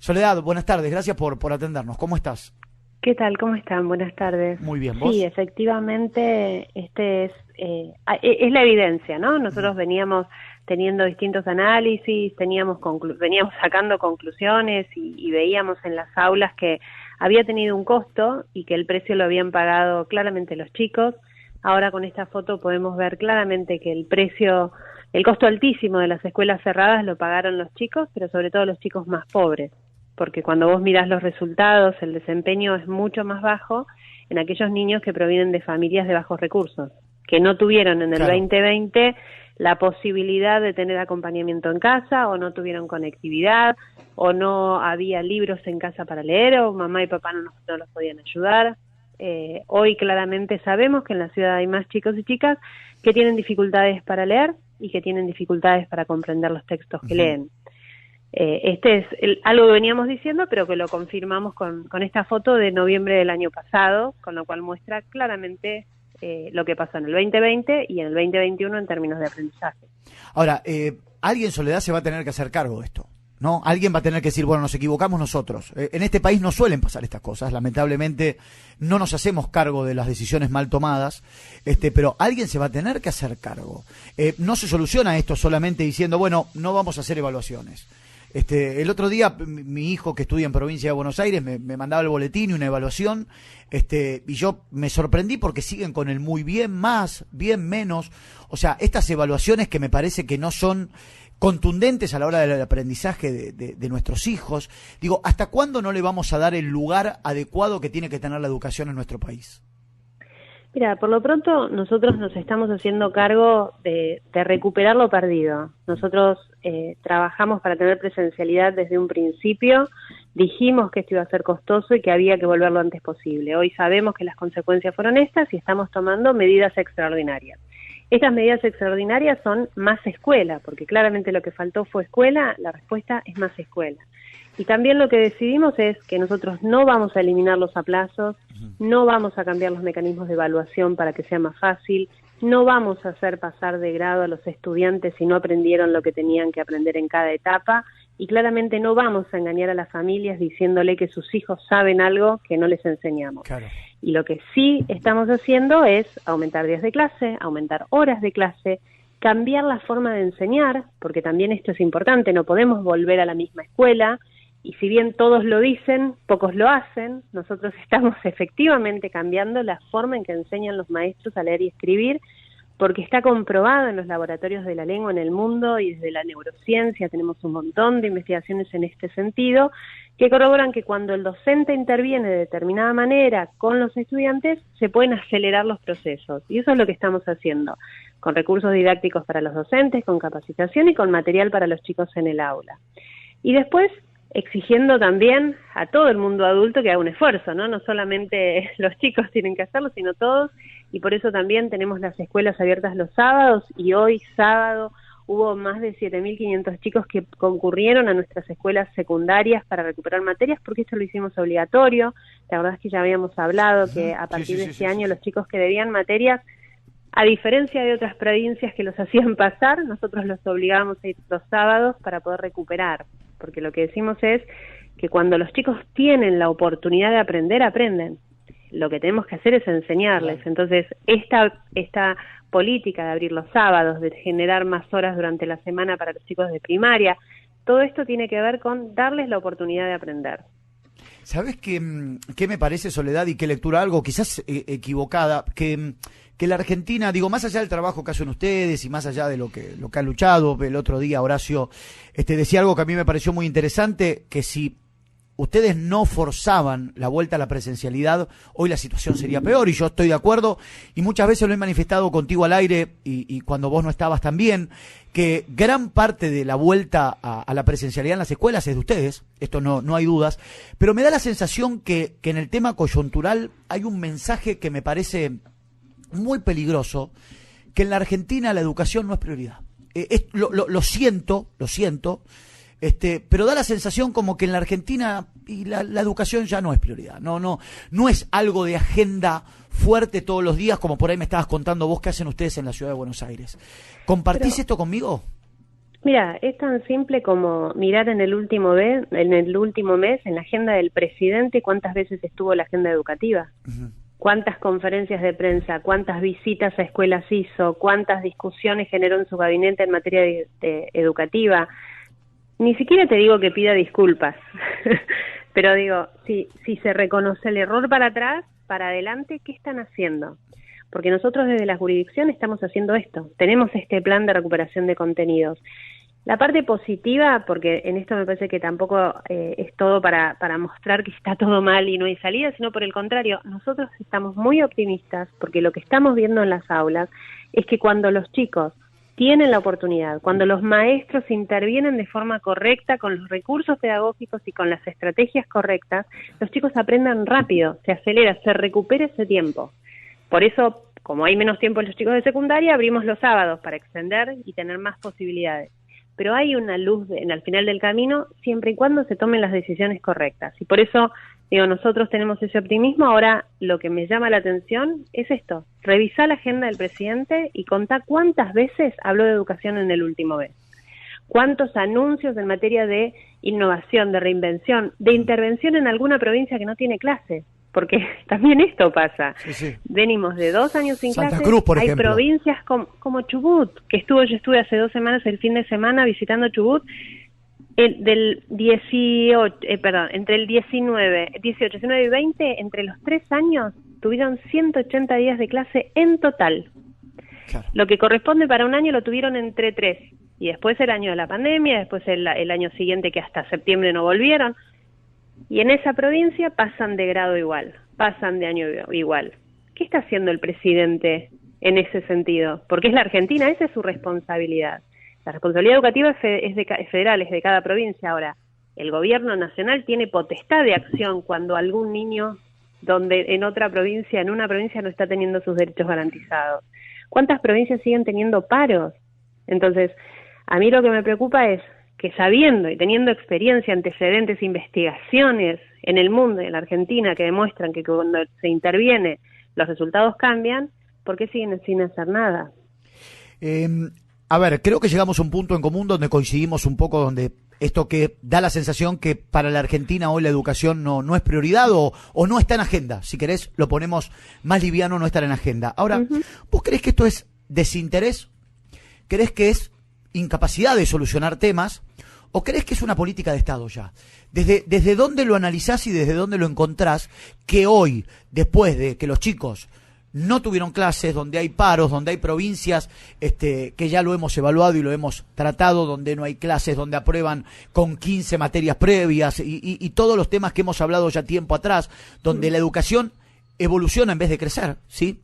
Soledad, buenas tardes, gracias por atendernos. ¿Cómo estás? ¿Qué tal? ¿Cómo están? Buenas tardes. Muy bien, ¿vos? Sí, efectivamente, es la evidencia, ¿no? Nosotros veníamos teniendo distintos análisis, veníamos sacando conclusiones y veíamos en las aulas que había tenido un costo y que el precio lo habían pagado claramente los chicos. Ahora con esta foto podemos ver claramente que el costo altísimo de las escuelas cerradas lo pagaron los chicos, pero sobre todo los chicos más pobres, porque cuando vos mirás los resultados, el desempeño es mucho más bajo en aquellos niños que provienen de familias de bajos recursos, que no tuvieron en el 2020 la posibilidad de tener acompañamiento en casa, o no tuvieron conectividad, o no había libros en casa para leer, o mamá y papá no los podían ayudar. Hoy claramente sabemos que en la ciudad hay más chicos y chicas que tienen dificultades para leer y que tienen dificultades para comprender los textos que leen. Este es algo que veníamos diciendo, pero que lo confirmamos con esta foto de noviembre del año pasado, con lo cual muestra claramente lo que pasó en el 2020 y en el 2021 en términos de aprendizaje. Ahora, alguien, Soledad, se va a tener que hacer cargo de esto, ¿no? Alguien va a tener que decir, bueno, nos equivocamos nosotros. En este país no suelen pasar estas cosas, lamentablemente no nos hacemos cargo de las decisiones mal tomadas, pero alguien se va a tener que hacer cargo. No se soluciona esto solamente diciendo, bueno, no vamos a hacer evaluaciones. El otro día mi hijo, que estudia en provincia de Buenos Aires, me mandaba el boletín y una evaluación, y yo me sorprendí porque siguen con el muy bien, más, bien, menos. O sea, estas evaluaciones que me parece que no son contundentes a la hora del aprendizaje de nuestros hijos. Digo, ¿hasta cuándo no le vamos a dar el lugar adecuado que tiene que tener la educación en nuestro país? Mira, por lo pronto nosotros nos estamos haciendo cargo de recuperar lo perdido. Nosotros trabajamos para tener presencialidad desde un principio, dijimos que esto iba a ser costoso y que había que volver lo antes posible. Hoy sabemos que las consecuencias fueron estas y estamos tomando medidas extraordinarias. Estas medidas extraordinarias son más escuela, porque claramente lo que faltó fue escuela, la respuesta es más escuela. Y también lo que decidimos es que nosotros no vamos a eliminar los aplazos, no vamos a cambiar los mecanismos de evaluación para que sea más fácil, no vamos a hacer pasar de grado a los estudiantes si no aprendieron lo que tenían que aprender en cada etapa, y claramente no vamos a engañar a las familias diciéndole que sus hijos saben algo que no les enseñamos. Claro. Y lo que sí estamos haciendo es aumentar días de clase, aumentar horas de clase, cambiar la forma de enseñar, porque también esto es importante, no podemos volver a la misma escuela. Y si bien todos lo dicen, pocos lo hacen, nosotros estamos efectivamente cambiando la forma en que enseñan los maestros a leer y escribir, porque está comprobado en los laboratorios de la lengua en el mundo y desde la neurociencia tenemos un montón de investigaciones en este sentido, que corroboran que cuando el docente interviene de determinada manera con los estudiantes, se pueden acelerar los procesos. Y eso es lo que estamos haciendo, con recursos didácticos para los docentes, con capacitación y con material para los chicos en el aula. Y después, exigiendo también a todo el mundo adulto que haga un esfuerzo, ¿no? No solamente los chicos tienen que hacerlo, sino todos, y por eso también tenemos las escuelas abiertas los sábados, y hoy sábado hubo más de 7.500 chicos que concurrieron a nuestras escuelas secundarias para recuperar materias, porque esto lo hicimos obligatorio. La verdad es que ya habíamos hablado que a partir de este año los chicos que debían materias, a diferencia de otras provincias que los hacían pasar, nosotros los obligábamos a ir los sábados para poder recuperar. Porque lo que decimos es que cuando los chicos tienen la oportunidad de aprender, aprenden. Lo que tenemos que hacer es enseñarles. Entonces, esta política de abrir los sábados, de generar más horas durante la semana para los chicos de primaria, todo esto tiene que ver con darles la oportunidad de aprender. ¿Sabes qué me parece, Soledad, y qué lectura algo quizás equivocada? Que la Argentina, digo, más allá del trabajo que hacen ustedes y más allá de lo que han luchado, el otro día Horacio decía algo que a mí me pareció muy interesante, que si ustedes no forzaban la vuelta a la presencialidad, hoy la situación sería peor, y yo estoy de acuerdo, y muchas veces lo he manifestado contigo al aire, y cuando vos no estabas también, que gran parte de la vuelta a la presencialidad en las escuelas es de ustedes, esto no hay dudas, pero me da la sensación que en el tema coyuntural hay un mensaje que me parece muy peligroso, que en la Argentina la educación no es prioridad. Lo siento, pero da la sensación como que en la Argentina y la educación ya no es prioridad. No es algo de agenda fuerte todos los días, como por ahí me estabas contando vos que hacen ustedes en la ciudad de Buenos Aires. ¿Compartís esto conmigo? Mira, es tan simple como mirar en el último mes, en la agenda del presidente, cuántas veces estuvo la agenda educativa, cuántas conferencias de prensa, cuántas visitas a escuelas hizo, cuántas discusiones generó en su gabinete en materia educativa. Ni siquiera te digo que pida disculpas, pero digo, si se reconoce el error para atrás, para adelante, ¿qué están haciendo? Porque nosotros desde la jurisdicción estamos haciendo esto, tenemos este plan de recuperación de contenidos. La parte positiva, porque en esto me parece que tampoco es todo para mostrar que está todo mal y no hay salida, sino por el contrario, nosotros estamos muy optimistas porque lo que estamos viendo en las aulas es que cuando los chicos tienen la oportunidad, cuando los maestros intervienen de forma correcta con los recursos pedagógicos y con las estrategias correctas, los chicos aprendan rápido, se acelera, se recupera ese tiempo. Por eso, como hay menos tiempo en los chicos de secundaria, abrimos los sábados para extender y tener más posibilidades. Pero hay una luz al final del camino siempre y cuando se tomen las decisiones correctas. Y por eso, digo, nosotros tenemos ese optimismo. Ahora, lo que me llama la atención es esto. Revisar la agenda del presidente y contar cuántas veces habló de educación en el último mes. Cuántos anuncios en materia de innovación, de reinvención, de intervención en alguna provincia que no tiene clases. Porque también esto pasa. Sí. Venimos de 2 años sin Santa clases. Cruz, por Hay ejemplo. provincias como Chubut, que yo estuve hace 2 semanas el fin de semana visitando Chubut. Entre el 18 y 20, entre los 3 años, tuvieron 180 días de clase en total. Claro. Lo que corresponde para un año lo tuvieron entre 3. Y después el año de la pandemia, después el año siguiente que hasta septiembre no volvieron. Y en esa provincia pasan de grado igual, pasan de año igual. ¿Qué está haciendo el presidente en ese sentido? Porque es la Argentina, esa es su responsabilidad. La responsabilidad educativa es federal, es de cada provincia. Ahora, el gobierno nacional tiene potestad de acción cuando algún niño en una provincia no está teniendo sus derechos garantizados. ¿Cuántas provincias siguen teniendo paros? Entonces, a mí lo que me preocupa es que sabiendo y teniendo experiencia, antecedentes, investigaciones en el mundo y en la Argentina que demuestran que cuando se interviene los resultados cambian, ¿por qué siguen sin hacer nada? A ver, creo que llegamos a un punto en común donde coincidimos un poco, donde esto que da la sensación que para la Argentina hoy la educación no es prioridad o no está en agenda. Si querés, lo ponemos más liviano, no estar en agenda. Ahora, ¿vos creés que esto es desinterés? ¿Creés que es incapacidad de solucionar temas? ¿O crees que es una política de Estado ya? ¿Desde dónde lo analizás y desde dónde lo encontrás que hoy, después de que los chicos no tuvieron clases, donde hay paros, donde hay provincias que ya lo hemos evaluado y lo hemos tratado, donde no hay clases, donde aprueban con 15 materias previas y todos los temas que hemos hablado ya tiempo atrás, donde la educación evoluciona en vez de crecer, ¿sí?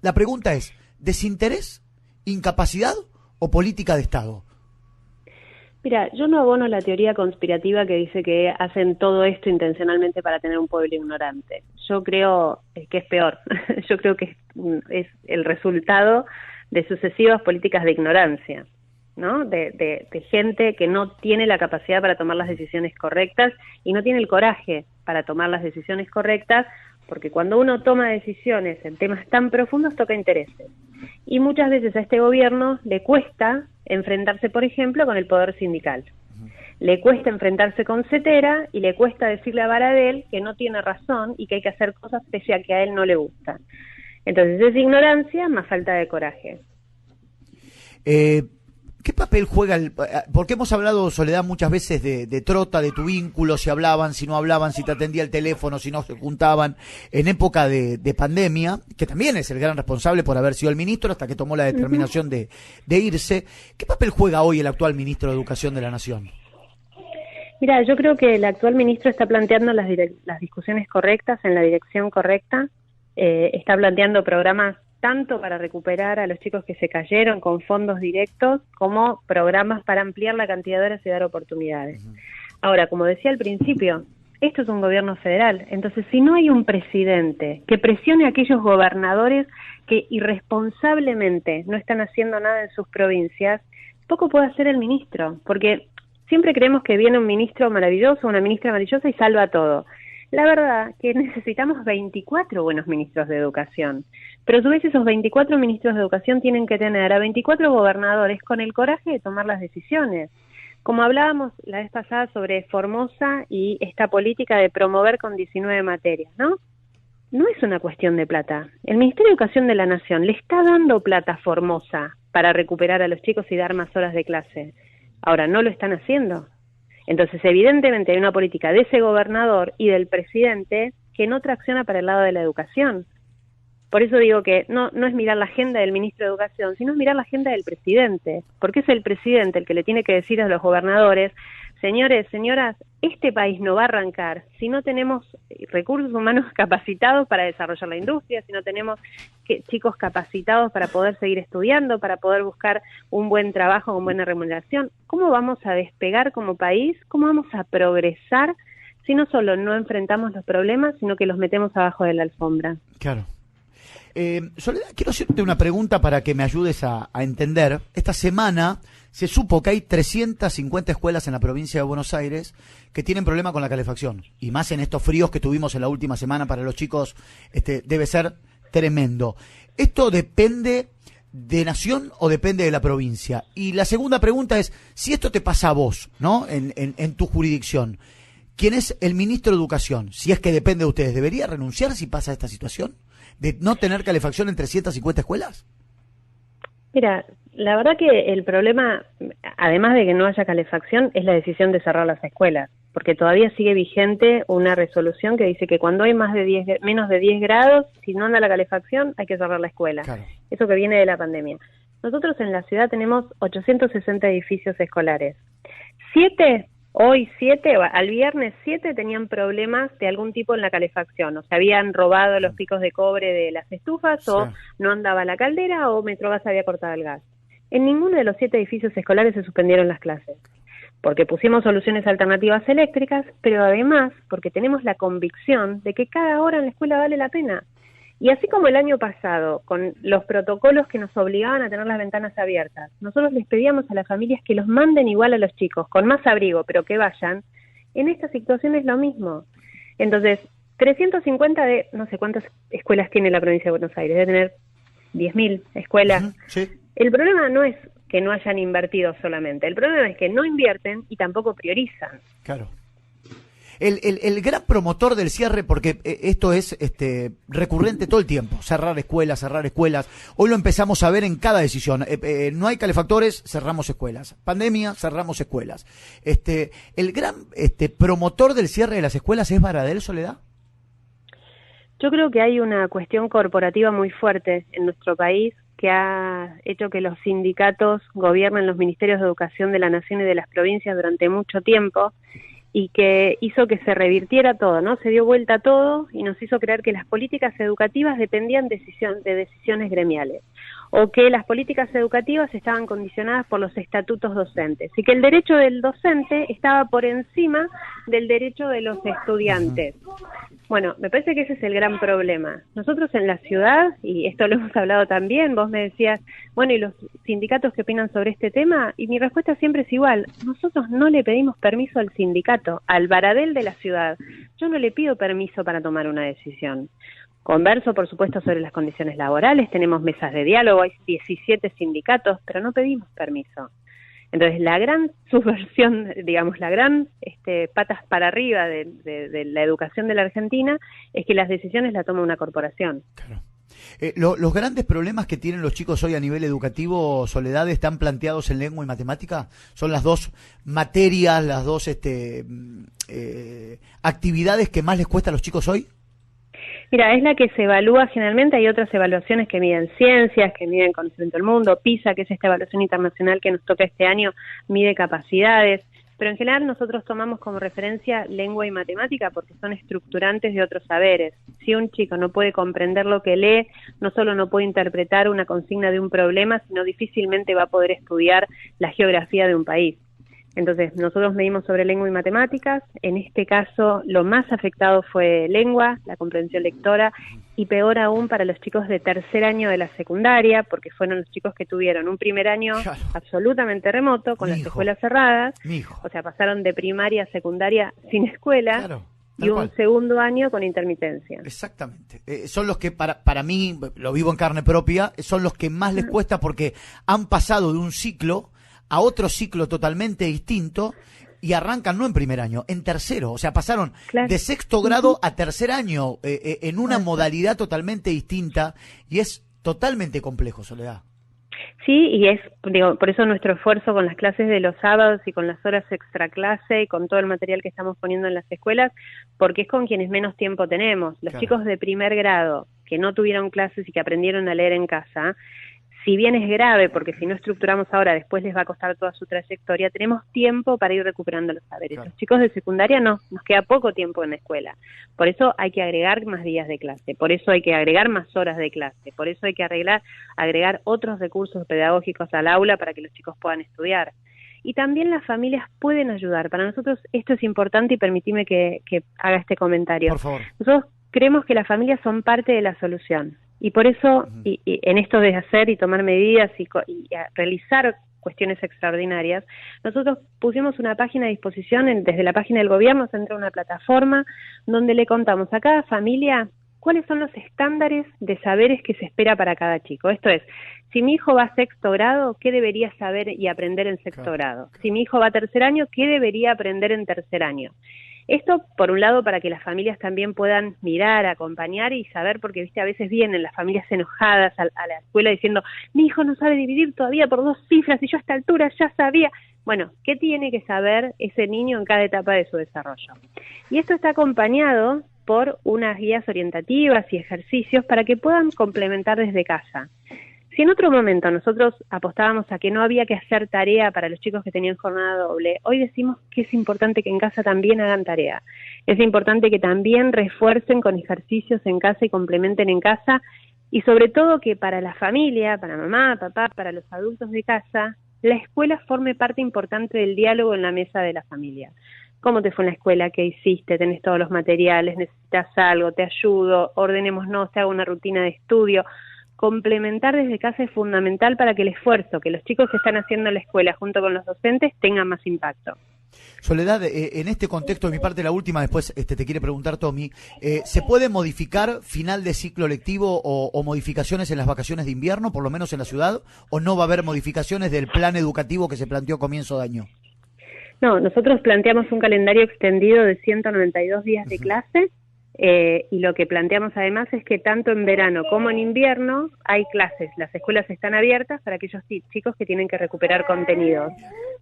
La pregunta es, ¿desinterés, incapacidad o política de Estado? Mira, yo no abono la teoría conspirativa que dice que hacen todo esto intencionalmente para tener un pueblo ignorante. Yo creo que es peor. Yo creo que es el resultado de sucesivas políticas de ignorancia, ¿no? De gente que no tiene la capacidad para tomar las decisiones correctas y no tiene el coraje para tomar las decisiones correctas, porque cuando uno toma decisiones en temas tan profundos toca intereses. Y muchas veces a este gobierno le cuesta enfrentarse, por ejemplo, con el poder sindical. Le cuesta enfrentarse con Cetera y le cuesta decirle a Baradel que no tiene razón y que hay que hacer cosas pese a que a él no le gustan. Entonces es ignorancia más falta de coraje. ¿Qué papel juega porque hemos hablado, Soledad, muchas veces de Trota, de tu vínculo, si hablaban, si no hablaban, si te atendía el teléfono, si no se juntaban, en época de pandemia, que también es el gran responsable por haber sido el ministro hasta que tomó la determinación de irse? ¿Qué papel juega hoy el actual ministro de Educación de la Nación? Mira, yo creo que el actual ministro está planteando las discusiones correctas en la dirección correcta, está planteando programas tanto para recuperar a los chicos que se cayeron con fondos directos, como programas para ampliar la cantidad de horas y dar oportunidades. Ahora, como decía al principio, esto es un gobierno federal, entonces si no hay un presidente que presione a aquellos gobernadores que irresponsablemente no están haciendo nada en sus provincias, poco puede hacer el ministro, porque siempre creemos que viene un ministro maravilloso, una ministra maravillosa y salva todo. La verdad que necesitamos 24 buenos ministros de educación, pero a su vez esos 24 ministros de educación tienen que tener a 24 gobernadores con el coraje de tomar las decisiones. Como hablábamos la vez pasada sobre Formosa y esta política de promover con 19 materias, ¿no? No es una cuestión de plata. El Ministerio de Educación de la Nación le está dando plata a Formosa para recuperar a los chicos y dar más horas de clase. Ahora, no lo están haciendo. Entonces, evidentemente hay una política de ese gobernador y del presidente que no tracciona para el lado de la educación. Por eso digo que no es mirar la agenda del ministro de Educación, sino es mirar la agenda del presidente, porque es el presidente el que le tiene que decir a los gobernadores: señores, señoras, este país no va a arrancar si no tenemos recursos humanos capacitados para desarrollar la industria, si no tenemos chicos capacitados para poder seguir estudiando, para poder buscar un buen trabajo con buena remuneración. ¿Cómo vamos a despegar como país? ¿Cómo vamos a progresar si no solo no enfrentamos los problemas, sino que los metemos abajo de la alfombra? Claro. Soledad, quiero hacerte una pregunta para que me ayudes a entender. Esta semana se supo que hay 350 escuelas en la provincia de Buenos Aires que tienen problema con la calefacción. Y más en estos fríos que tuvimos en la última semana para los chicos, debe ser tremendo. ¿Esto depende de Nación o depende de la provincia? Y la segunda pregunta es, si esto te pasa a vos, ¿no? En tu jurisdicción, ¿quién es el ministro de Educación? Si es que depende de ustedes, ¿debería renunciar si pasa esta situación de no tener calefacción en 350 escuelas? Mira, la verdad que el problema, además de que no haya calefacción, es la decisión de cerrar las escuelas, porque todavía sigue vigente una resolución que dice que cuando hay menos de 10 grados, si no anda la calefacción, hay que cerrar la escuela. Claro. Eso que viene de la pandemia. Nosotros en la ciudad tenemos 860 edificios escolares. 7 al viernes 7 tenían problemas de algún tipo en la calefacción, o se habían robado los picos de cobre de las estufas, sí, o no andaba la caldera, o Metrogas había cortado el gas. En ninguno de los 7 edificios escolares se suspendieron las clases, porque pusimos soluciones alternativas eléctricas, pero además porque tenemos la convicción de que cada hora en la escuela vale la pena. Y así como el año pasado, con los protocolos que nos obligaban a tener las ventanas abiertas, nosotros les pedíamos a las familias que los manden igual a los chicos, con más abrigo, pero que vayan, en esta situación es lo mismo. Entonces, 350 de, no sé cuántas escuelas tiene la provincia de Buenos Aires, debe tener 10.000 escuelas. Uh-huh, sí. El problema no es que no hayan invertido solamente, el problema es que no invierten y tampoco priorizan. Claro. El gran promotor del cierre, porque esto es recurrente todo el tiempo, cerrar escuelas. Hoy lo empezamos a ver en cada decisión. No hay calefactores, cerramos escuelas. Pandemia, cerramos escuelas. El gran promotor del cierre de las escuelas es Baradel, Soledad. Yo creo que hay una cuestión corporativa muy fuerte en nuestro país que ha hecho que los sindicatos gobiernen los ministerios de educación de la nación y de las provincias durante mucho tiempo, y que hizo que se revirtiera todo, ¿no? Se dio vuelta todo y nos hizo creer que las políticas educativas dependían de decisiones gremiales, o que las políticas educativas estaban condicionadas por los estatutos docentes, y que el derecho del docente estaba por encima del derecho de los estudiantes. Bueno, me parece que ese es el gran problema. Nosotros en la ciudad, y esto lo hemos hablado también, vos me decías, bueno, ¿y los sindicatos qué opinan sobre este tema? Y mi respuesta siempre es igual. Nosotros no le pedimos permiso al sindicato, al Baradel de la ciudad. Yo no le pido permiso para tomar una decisión. Converso, por supuesto, sobre las condiciones laborales, tenemos mesas de diálogo, hay 17 sindicatos, pero no pedimos permiso. Entonces, la gran subversión, digamos, la gran patas para arriba de la educación de la Argentina es que las decisiones las toma una corporación. Claro. Los grandes problemas que tienen los chicos hoy a nivel educativo, Soledad, ¿están planteados en lengua y matemática? ¿Son las dos materias, las dos actividades que más les cuesta a los chicos hoy? Mira, es la que se evalúa generalmente. Hay otras evaluaciones que miden ciencias, que miden conocimiento del mundo. PISA, que es esta evaluación internacional que nos toca este año, mide capacidades. Pero en general nosotros tomamos como referencia lengua y matemática porque son estructurantes de otros saberes. Si un chico no puede comprender lo que lee, no solo no puede interpretar una consigna de un problema, sino difícilmente va a poder estudiar la geografía de un país. Entonces, nosotros medimos sobre lengua y matemáticas. En este caso, lo más afectado fue lengua, la comprensión lectora, y peor aún para los chicos de tercer año de la secundaria, porque fueron los chicos que tuvieron un primer año absolutamente remoto, con las escuelas cerradas. O sea, pasaron de primaria a secundaria sin escuela. Claro. y un segundo año con intermitencia. Exactamente. Son los que para mí, lo vivo en carne propia, son los que más les cuesta porque han pasado de un ciclo a otro ciclo totalmente distinto y arrancan no en primer año, en tercero. O sea, pasaron de sexto grado a tercer año en una modalidad totalmente distinta y es totalmente complejo, Soledad. Sí, y por eso nuestro esfuerzo con las clases de los sábados y con las horas extra clase y con todo el material que estamos poniendo en las escuelas, porque es con quienes menos tiempo tenemos. Los chicos de primer grado que no tuvieron clases y que aprendieron a leer en casa, si bien es grave, porque si no estructuramos ahora, después les va a costar toda su trayectoria, tenemos tiempo para ir recuperando los saberes. Los chicos de secundaria no, nos queda poco tiempo en la escuela. Por eso hay que agregar más días de clase, por eso hay que agregar más horas de clase, por eso hay que agregar otros recursos pedagógicos al aula para que los chicos puedan estudiar. Y también las familias pueden ayudar. Para nosotros esto es importante y permitime que haga este comentario. Por favor. Nosotros creemos que las familias son parte de la solución. Y por eso, y en esto de hacer y tomar medidas y realizar cuestiones extraordinarias, nosotros pusimos una página a disposición, desde la página del gobierno se entra a una plataforma donde le contamos a cada familia cuáles son los estándares de saberes que se espera para cada chico. Esto es, si mi hijo va a sexto grado, ¿qué debería saber y aprender en sexto grado? Si mi hijo va a tercer año, ¿qué debería aprender en tercer año? Esto, por un lado, para que las familias también puedan mirar, acompañar y saber, porque viste a veces vienen las familias enojadas a la escuela diciendo, mi hijo no sabe dividir todavía por 2 cifras y yo a esta altura ya sabía. Bueno, ¿qué tiene que saber ese niño en cada etapa de su desarrollo? Y esto está acompañado por unas guías orientativas y ejercicios para que puedan complementar desde casa. Si en otro momento nosotros apostábamos a que no había que hacer tarea para los chicos que tenían jornada doble, hoy decimos que es importante que en casa también hagan tarea. Es importante que también refuercen con ejercicios en casa y complementen en casa, y sobre todo que para la familia, para mamá, papá, para los adultos de casa, la escuela forme parte importante del diálogo en la mesa de la familia. ¿Cómo te fue en la escuela? ¿Qué hiciste? ¿Tenés todos los materiales? ¿Necesitas algo? ¿Te ayudo? Ordenémonos, te hago una rutina de estudio. Complementar desde casa es fundamental para que el esfuerzo que los chicos que están haciendo en la escuela junto con los docentes tenga más impacto. Soledad, en este contexto, de mi parte la última, después te quiere preguntar Tommy, ¿se puede modificar final de ciclo lectivo o modificaciones en las vacaciones de invierno, por lo menos en la ciudad, o no va a haber modificaciones del plan educativo que se planteó a comienzo de año? No, nosotros planteamos un calendario extendido de 192 días de clase. Y lo que planteamos además es que tanto en verano como en invierno hay clases, las escuelas están abiertas para aquellos chicos que tienen que recuperar contenidos.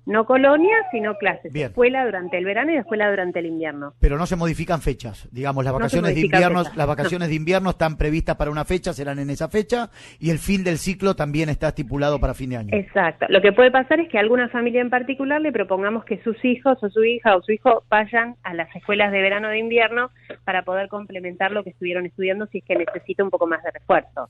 No colonias, sino clases. Bien. Escuela durante el verano y escuela durante el invierno. Pero no se modifican fechas. Digamos, las vacaciones de invierno, de invierno están previstas para una fecha, serán en esa fecha, y el fin del ciclo también está estipulado para fin de año. Exacto. Lo que puede pasar es que a alguna familia en particular le propongamos que sus hijos o su hija o su hijo vayan a las escuelas de verano o de invierno para poder complementar lo que estuvieron estudiando si es que necesita un poco más de refuerzo.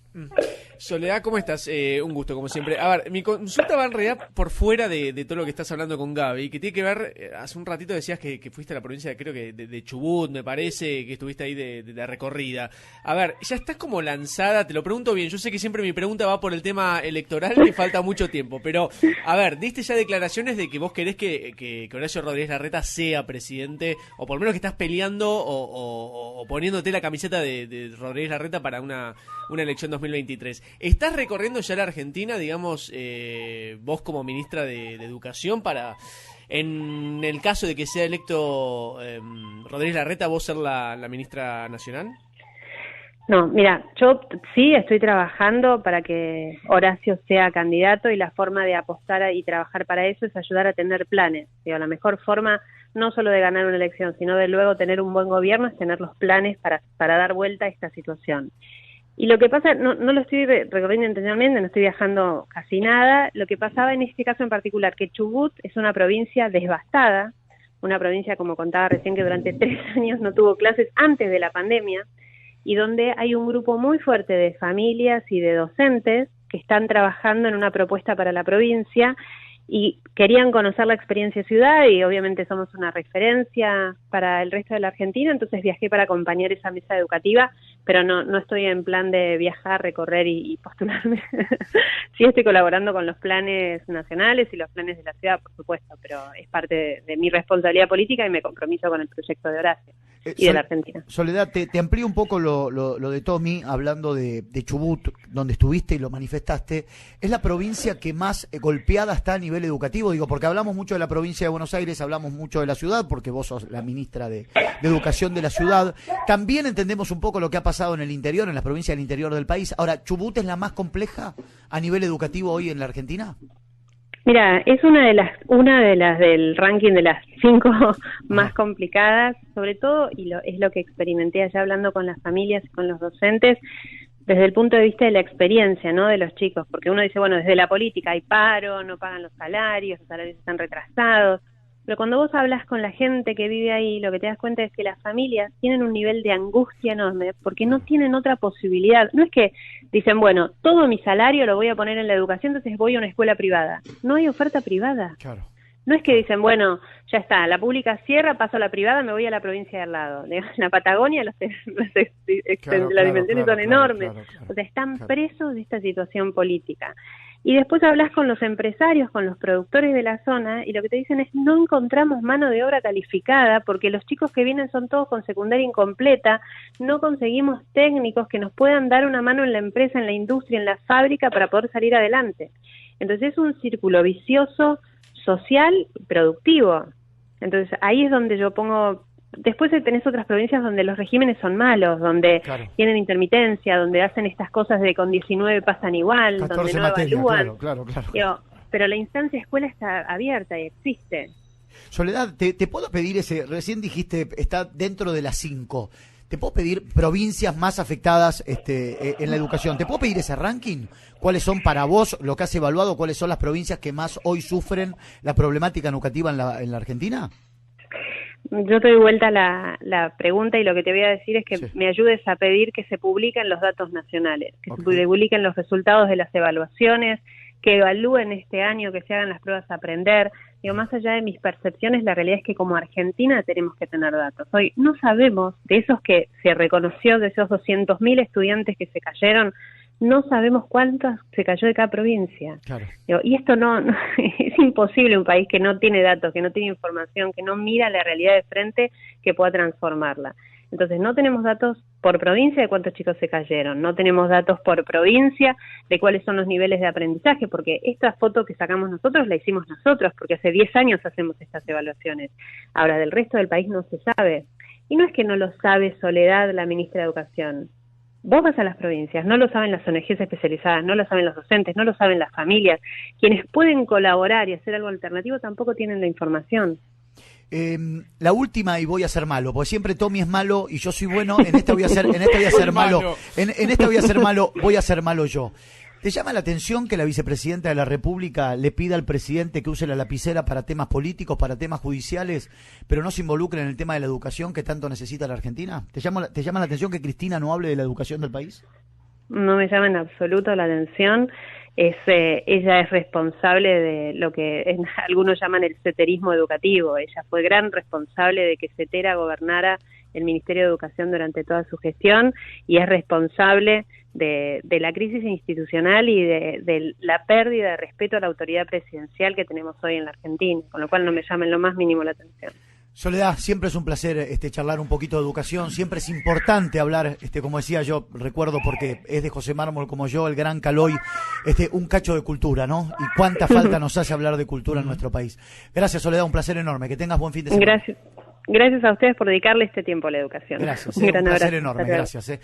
Soledad, ¿cómo estás? Un gusto, como siempre. A ver, mi consulta va en realidad por fuera de todo lo que estás hablando con Gaby, que tiene que ver, hace un ratito decías que fuiste a la provincia, creo que de Chubut, me parece, que estuviste ahí de la recorrida. A ver, ya estás como lanzada, te lo pregunto bien, yo sé que siempre mi pregunta va por el tema electoral y falta mucho tiempo, pero, a ver, diste ya declaraciones de que vos querés que Horacio Rodríguez Larreta sea presidente, o por lo menos que estás peleando o poniéndote la camiseta de Rodríguez Larreta para una elección 2023. ¿Estás recorriendo ya la Argentina, digamos, vos como ministra de Educación, para, en el caso de que sea electo Rodríguez Larreta, vos ser la ministra nacional? No, mira, yo sí estoy trabajando para que Horacio sea candidato, y la forma de apostar y trabajar para eso es ayudar a tener planes. Digo, la mejor forma no solo de ganar una elección, sino de luego tener un buen gobierno es tener los planes para dar vuelta a esta situación. Y lo que pasa, no lo estoy recorriendo intencionalmente, no estoy viajando casi nada. Lo que pasaba en este caso en particular, que Chubut es una provincia devastada, una provincia, como contaba recién, que durante 3 años no tuvo clases antes de la pandemia, y donde hay un grupo muy fuerte de familias y de docentes que están trabajando en una propuesta para la provincia y querían conocer la experiencia ciudad, y obviamente somos una referencia para el resto de la Argentina, entonces viajé para acompañar esa mesa educativa, pero no estoy en plan de viajar, recorrer y postularme. Sí estoy colaborando con los planes nacionales y los planes de la ciudad, por supuesto, pero es parte de mi responsabilidad política y me compromiso con el proyecto de Horacio. y de la Argentina. Soledad, te amplío un poco lo de Tommy, hablando de Chubut, donde estuviste y lo manifestaste. ¿Es la provincia que más golpeada está a nivel educativo? Digo, porque hablamos mucho de la provincia de Buenos Aires, hablamos mucho de la ciudad, porque vos sos la ministra de Educación de la ciudad. También entendemos un poco lo que ha pasado en el interior, en las provincias del interior del país. Ahora, ¿Chubut es la más compleja a nivel educativo hoy en la Argentina? Mira, es una de las del ranking de las 5 más complicadas, sobre todo, es lo que experimenté allá hablando con las familias y con los docentes, desde el punto de vista de la experiencia, ¿no?, de los chicos, porque uno dice, bueno, desde la política hay paro, no pagan los salarios están retrasados, pero cuando vos hablas con la gente que vive ahí, lo que te das cuenta es que las familias tienen un nivel de angustia enorme, porque no tienen otra posibilidad. No es que dicen, bueno, todo mi salario lo voy a poner en la educación, entonces voy a una escuela privada. No hay oferta privada. Claro. No es que dicen, bueno, ya está, la pública cierra, paso a la privada, me voy a la provincia de al lado. En la Patagonia las dimensiones son enormes. Claro. O sea, están presos de esta situación política. Y después hablas con los empresarios, con los productores de la zona, y lo que te dicen es, no encontramos mano de obra calificada, porque los chicos que vienen son todos con secundaria incompleta, no conseguimos técnicos que nos puedan dar una mano en la empresa, en la industria, en la fábrica, para poder salir adelante. Entonces es un círculo vicioso, social y productivo. Entonces ahí es donde yo pongo. Después tenés otras provincias donde los regímenes son malos, donde tienen intermitencia, donde hacen estas cosas de con 19 pasan igual, donde no evalúan. Claro. Digo, pero la instancia escuela está abierta y existe. Soledad, te puedo pedir recién dijiste, está dentro de las 5. ¿Te puedo pedir provincias más afectadas en la educación? ¿Te puedo pedir ese ranking? ¿Cuáles son para vos, lo que has evaluado, cuáles son las provincias que más hoy sufren la problemática educativa en la Argentina? Yo te doy vuelta la pregunta y lo que te voy a decir es que me ayudes a pedir que se publiquen los datos nacionales, que se publiquen los resultados de las evaluaciones, que evalúen este año, que se hagan las pruebas a aprender. Digo, más allá de mis percepciones, la realidad es que como Argentina tenemos que tener datos. Hoy no sabemos, de esos que se reconoció, de esos 200.000 estudiantes que se cayeron, no sabemos cuántos se cayó de cada provincia. Claro. Digo, y esto no es imposible, un país que no tiene datos, que no tiene información, que no mira la realidad de frente, que pueda transformarla. Entonces no tenemos datos por provincia de cuántos chicos se cayeron, no tenemos datos por provincia de cuáles son los niveles de aprendizaje, porque esta foto que sacamos nosotros la hicimos nosotros, porque hace 10 años hacemos estas evaluaciones. Ahora, del resto del país no se sabe. Y no es que no lo sabe Soledad, la ministra de Educación. Vos vas a las provincias, no lo saben las ONGs especializadas, no lo saben los docentes, no lo saben las familias. Quienes pueden colaborar y hacer algo alternativo tampoco tienen la información. La última, y voy a ser malo, porque siempre Tommy es malo y yo soy bueno. En esta voy a ser malo. En esta voy a ser malo. Voy a ser malo yo. ¿Te llama la atención que la vicepresidenta de la República le pida al presidente que use la lapicera para temas políticos, para temas judiciales, pero no se involucre en el tema de la educación que tanto necesita la Argentina? ¿Te llama la atención que Cristina no hable de la educación del país? No me llama en absoluto la atención. Ella es responsable de lo que algunos llaman el ceterismo educativo. Ella fue gran responsable de que Cetera gobernara el Ministerio de Educación durante toda su gestión y es responsable de la crisis institucional y de la pérdida de respeto a la autoridad presidencial que tenemos hoy en la Argentina, con lo cual no me llama en lo más mínimo la atención. Soledad, siempre es un placer charlar un poquito de educación, siempre es importante hablar, como decía yo, recuerdo porque es de José Mármol como yo, el gran Caloy, un cacho de cultura, ¿no? Y cuánta falta nos hace hablar de cultura en nuestro país. Gracias, Soledad, un placer enorme, que tengas buen fin de semana. Gracias a ustedes por dedicarle este tiempo a la educación. Gracias, un placer enorme, gracias.